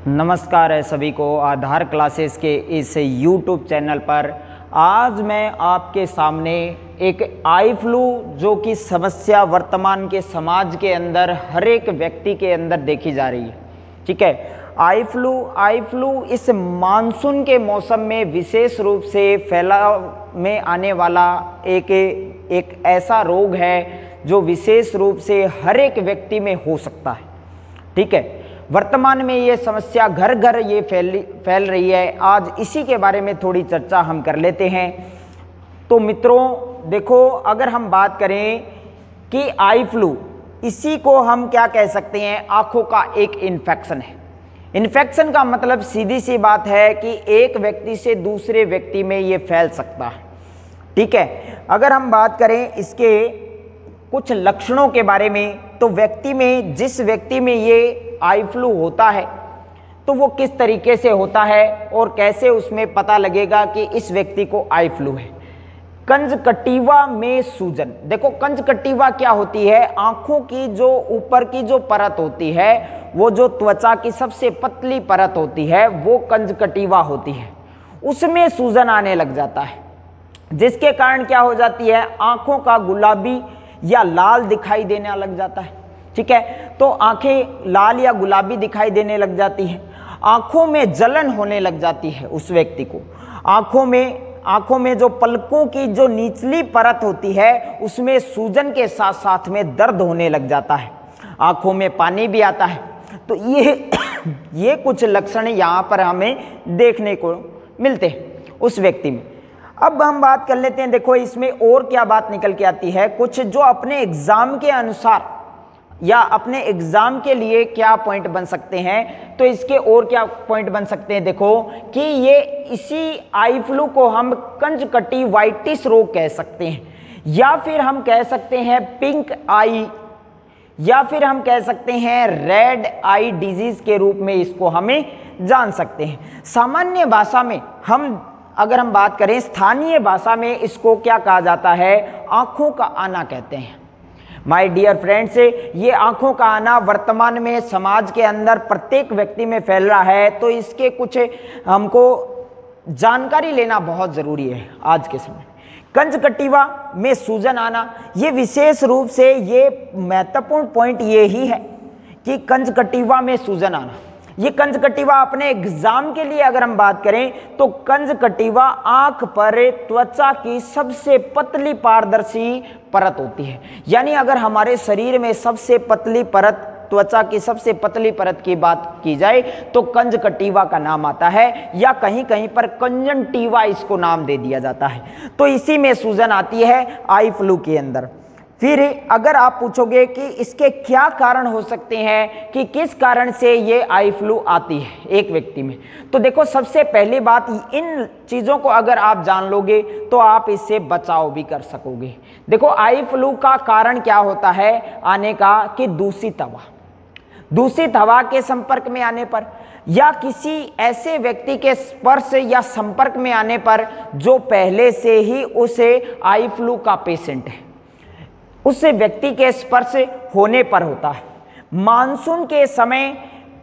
नमस्कार है सभी को आधार क्लासेस के इस YouTube चैनल पर। आज मैं आपके सामने एक आई फ्लू जो कि समस्या वर्तमान के समाज के अंदर हर एक व्यक्ति के अंदर देखी जा रही है। ठीक है, आई फ्लू इस मानसून के मौसम में विशेष रूप से फैलाव में आने वाला एक ऐसा रोग है जो विशेष रूप से हर एक व्यक्ति में हो सकता है। ठीक है, वर्तमान में ये समस्या घर घर ये फैल रही है। आज इसी के बारे में थोड़ी चर्चा हम कर लेते हैं। तो मित्रों देखो, अगर हम बात करें कि आई फ्लू, इसी को हम क्या कह सकते हैं, आंखों का एक इन्फेक्शन है। इन्फेक्शन का मतलब सीधी सी बात है कि एक व्यक्ति से दूसरे व्यक्ति में ये फैल सकता है। ठीक है, अगर हम बात करें इसके कुछ लक्षणों के बारे में, तो जिस व्यक्ति में ये आई फ्लू होता है तो वो किस तरीके से होता है और कैसे उसमें पता लगेगा कि इस व्यक्ति को आई फ्लू है। कंजक्टिवा में सूजन। देखो, कंजक्टिवा क्या होती है? आंखों की जो ऊपर की जो परत होती है, वो जो त्वचा की सबसे पतली परत होती है, वो कंजक्टिवा होती है। उसमें सूजन आने लग जाता है, जिसके कारण क्या हो जाती है, आंखों का गुलाबी या लाल दिखाई देने लग जाता है। ठीक है, तो आंखें लाल या गुलाबी दिखाई देने लग जाती हैं। आंखों में जलन होने लग जाती है उस व्यक्ति को। आंखों में जो पलकों की जो निचली परत होती है, उसमें सूजन के साथ साथ में दर्द होने लग जाता है। आंखों में पानी भी आता है। तो ये कुछ लक्षण यहाँ पर हमें देखने को मिलते हैं उस व्यक्ति में। अब हम बात कर लेते हैं, देखो इसमें और क्या बात निकल के आती है, कुछ जो अपने एग्जाम के अनुसार या अपने एग्जाम के लिए क्या पॉइंट बन सकते हैं। तो इसके और क्या पॉइंट बन सकते हैं, देखो कि ये इसी आई फ्लू को हम कंजक्टिवाइटिस रोग कह सकते हैं, या फिर हम कह सकते हैं पिंक आई, या फिर हम कह सकते हैं रेड आई डिजीज के रूप में इसको हमें जान सकते हैं। सामान्य भाषा में अगर हम बात करें, स्थानीय भाषा में इसको क्या कहा जाता है, आंखों का आना कहते हैं। माय डियर फ्रेंड्स, ये आंखों का आना वर्तमान में समाज के अंदर प्रत्येक व्यक्ति में फैल रहा है। तो इसके कुछ हमको जानकारी लेना बहुत जरूरी है आज के समय। कंजक्टिवा में सूजन आना, ये विशेष रूप से ये महत्वपूर्ण पॉइंट ये ही है कि कंजक्टिवा में सूजन आना। ये कंजक्टिवा अपने एग्जाम के लिए अगर हम बात करें, तो कंजक्टिवा आंख पर त्वचा की सबसे पतली पारदर्शी परत होती है। यानी अगर हमारे शरीर में सबसे पतली परत, त्वचा की सबसे पतली परत की बात की जाए तो कंजक्टिवा का नाम आता है, या कहीं कहीं पर कंजंक्टिवा इसको नाम दे दिया जाता है। तो इसी में सूजन आती है आई फ्लू के अंदर। फिर अगर आप पूछोगे कि इसके क्या कारण हो सकते हैं, कि किस कारण से ये आई फ्लू आती है एक व्यक्ति में, तो देखो सबसे पहली बात, इन चीज़ों को अगर आप जान लोगे तो आप इससे बचाव भी कर सकोगे। देखो, आई फ्लू का कारण क्या होता है आने का, कि दूषित हवा के संपर्क में आने पर, या किसी ऐसे व्यक्ति के स्पर्श या संपर्क में आने पर जो पहले से ही उसे आई फ्लू का पेशेंट है, उस व्यक्ति के स्पर्श होने पर होता है। मानसून के समय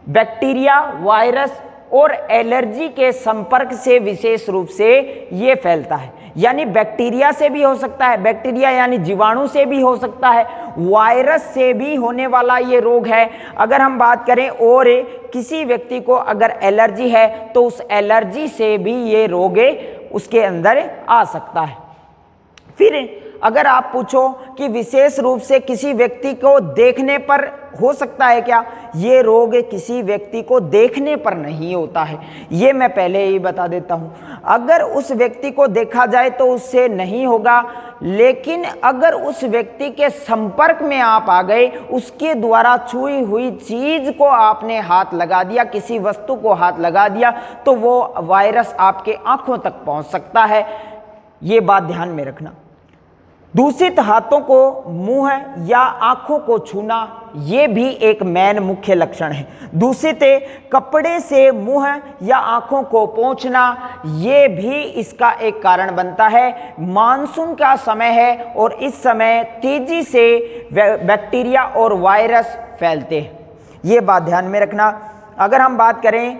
बैक्टीरिया, वायरस और एलर्जी के संपर्क से विशेष रूप से ये फैलता है। यानी बैक्टीरिया से भी हो सकता है, बैक्टीरिया यानी जीवाणु से भी हो सकता है, वायरस से भी होने वाला ये रोग है। अगर हम बात करें, और किसी व्यक्ति को अगर एलर्जी है तो उस एलर्जी से भी ये रोग उसके अंदर आ सकता है। फिर अगर आप पूछो कि विशेष रूप से किसी व्यक्ति को देखने पर हो सकता है क्या, ये रोग किसी व्यक्ति को देखने पर नहीं होता है, ये मैं पहले ही बता देता हूं। अगर उस व्यक्ति को देखा जाए तो उससे नहीं होगा, लेकिन अगर उस व्यक्ति के संपर्क में आप आ गए, उसके द्वारा छुई हुई चीज को आपने हाथ लगा दिया, किसी वस्तु को हाथ लगा दिया, तो वो वायरस आपके आंखों तक पहुंच सकता है। ये बात ध्यान में रखना। दूषित हाथों को मुंह या आंखों को छूना, ये भी एक मुख्य लक्षण है। दूषित कपड़े से मुंह या आंखों को पोंछना, ये भी इसका एक कारण बनता है। मानसून का समय है और इस समय तेजी से बैक्टीरिया और वायरस फैलते हैं, ये बात ध्यान में रखना। अगर हम बात करें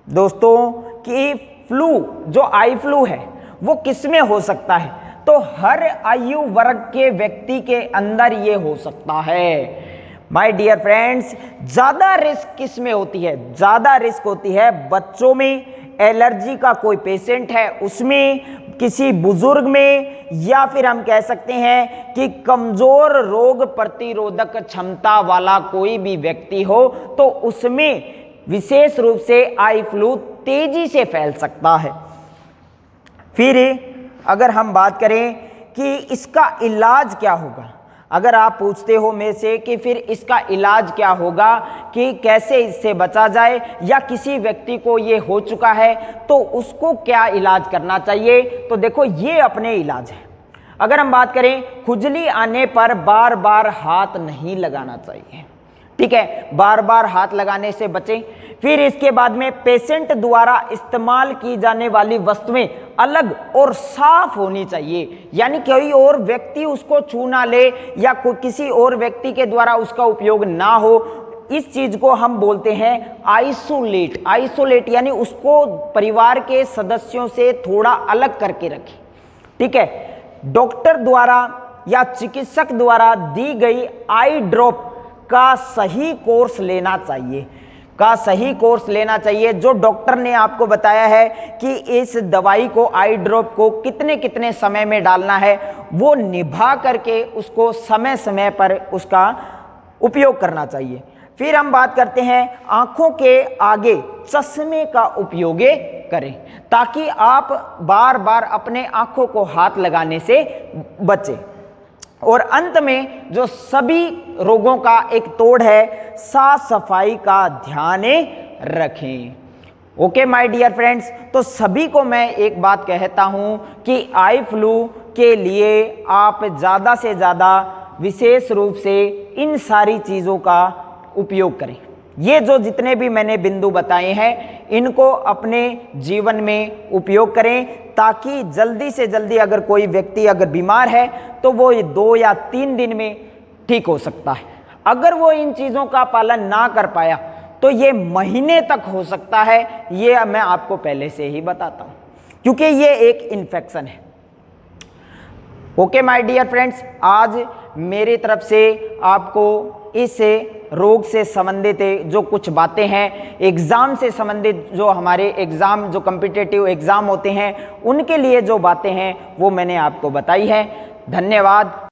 दोस्तों कि फ्लू, जो आई फ्लू है वो किसमें हो सकता है, तो हर आयु वर्ग के व्यक्ति के अंदर ये हो सकता है। माय डियर फ्रेंड्स, ज्यादा रिस्क किस में होती है, ज्यादा रिस्क होती है बच्चों में, एलर्जी का कोई पेशेंट है उसमें, किसी बुजुर्ग में, या फिर हम कह सकते हैं कि कमजोर रोग प्रतिरोधक क्षमता वाला कोई भी व्यक्ति हो तो उसमें विशेष रूप से आई फ्लू तेजी से फैल सकता है। फिर अगर हम बात करें कि इसका इलाज क्या होगा, अगर आप पूछते हो मेरे से कि फिर इसका इलाज क्या होगा, कि कैसे इससे बचा जाए, या किसी व्यक्ति को ये हो चुका है तो उसको क्या इलाज करना चाहिए, तो देखो ये अपने इलाज है। अगर हम बात करें, खुजली आने पर बार बार हाथ नहीं लगाना चाहिए, ठीक है, बार बार हाथ लगाने से बचें। फिर इसके बाद में पेशेंट द्वारा इस्तेमाल की जाने वाली वस्तुएं अलग और साफ होनी चाहिए, यानी कोई और व्यक्ति उसको छू ना ले या किसी और व्यक्ति के द्वारा उसका उपयोग ना हो। इस चीज को हम बोलते हैं आइसोलेट। आइसोलेट यानी उसको परिवार के सदस्यों से थोड़ा अलग करके रखें, ठीक है। डॉक्टर द्वारा या चिकित्सक द्वारा दी गई आई ड्रॉप का सही कोर्स लेना चाहिए, का सही कोर्स लेना चाहिए। जो डॉक्टर ने आपको बताया है कि इस दवाई को, आई ड्रॉप को कितने कितने समय में डालना है, वो निभा करके उसको समय समय पर उसका उपयोग करना चाहिए। फिर हम बात करते हैं आंखों के आगे चश्मे का उपयोग करें ताकि आप बार बार अपने आंखों को हाथ लगाने से बचें। और अंत में जो सभी रोगों का एक तोड़ है, साफ सफाई का ध्यान रखें। ओके माय डियर फ्रेंड्स, तो सभी को मैं एक बात कहता हूं कि आई फ्लू के लिए आप ज़्यादा से ज़्यादा विशेष रूप से इन सारी चीज़ों का उपयोग करें। ये जो जितने भी मैंने बिंदु बताए हैं इनको अपने जीवन में उपयोग करें ताकि जल्दी से जल्दी अगर कोई व्यक्ति अगर बीमार है तो वो 2 या 3 दिन में ठीक हो सकता है। अगर वो इन चीज़ों का पालन ना कर पाया तो ये महीने तक हो सकता है, ये मैं आपको पहले से ही बताता हूँ, क्योंकि ये एक इन्फेक्शन है। ओके माय डियर फ्रेंड्स, आज मेरी तरफ से आपको इस रोग से संबंधित जो कुछ बातें हैं, एग्ज़ाम से संबंधित जो हमारे एग्ज़ाम, जो कॉम्पिटिटिव एग्ज़ाम होते हैं उनके लिए जो बातें हैं वो मैंने आपको बताई है। धन्यवाद।